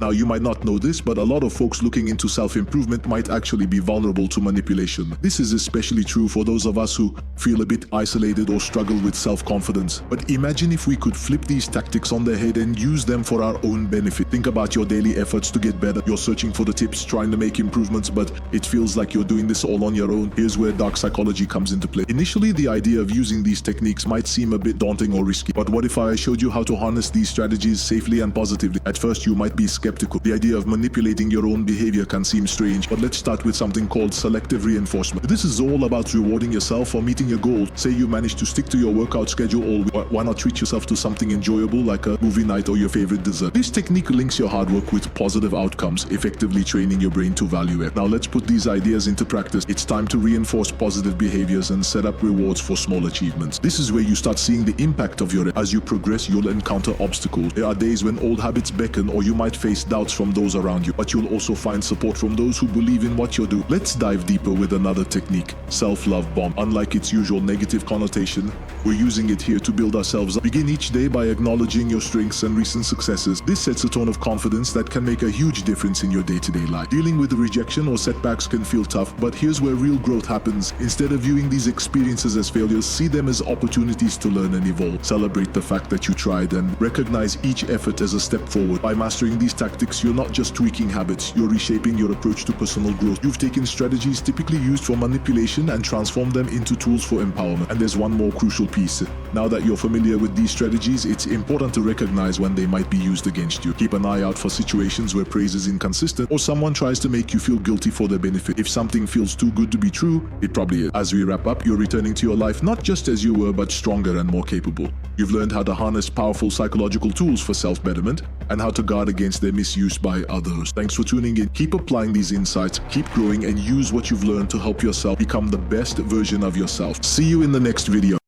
Now, you might not know this, but a lot of folks looking into self-improvement might actually be vulnerable to manipulation. This is especially true for those of us who feel a bit isolated or struggle with self-confidence. But imagine if we could flip these tactics on their head and use them for our own benefit. Think about your daily efforts to get better. You're searching for the tips, trying to make improvements, but it feels like you're doing this all on your own. Here's where dark psychology comes into play. Initially, the idea of using these techniques might seem a bit daunting or risky, but what if I showed you how to harness these strategies safely and positively? At first, you might be skeptical. The idea of manipulating your own behavior can seem strange, but let's start with something called selective reinforcement. This is all about rewarding yourself for meeting your goal. Say you manage to stick to your workout schedule all week. Why not treat yourself to something enjoyable like a movie night or your favorite dessert? This technique links your hard work with positive outcomes, effectively training your brain to value it. Now let's put these ideas into practice. It's time to reinforce positive behaviors and set up rewards for small achievements. This is where you start seeing the impact of your. As you progress, you'll encounter obstacles. There are days when old habits beckon, or you might face doubts from those around you, but you'll also find support from those who believe in what you're doing. Let's dive deeper with another technique, self-love bomb. Unlike its usual negative connotation, we're using it here to build ourselves up. Begin each day by acknowledging your strengths and recent successes. This sets a tone of confidence that can make a huge difference in your day-to-day life. Dealing with rejection or setbacks can feel tough, but here's where real growth happens. Instead of viewing these experiences as failures, see them as opportunities to learn and evolve. Celebrate the fact that you tried and recognize each effort as a step forward. By mastering these tactics, you're not just tweaking habits, you're reshaping your approach to personal growth. You've taken strategies typically used for manipulation and transformed them into tools for empowerment. And there's one more crucial piece. Now that you're familiar with these strategies, it's important to recognize when they might be used against you. Keep an eye out for situations where praise is inconsistent or someone tries to make you feel guilty for their benefit. If something feels too good to be true, it probably is. As we wrap up, you're returning to your life not just as you were, but stronger and more capable. You've learned how to harness powerful psychological tools for self-betterment and how to guard against their misuse by others. Thanks for tuning in. Keep applying these insights, keep growing, and use what you've learned to help yourself become the best version of yourself. See you in the next video.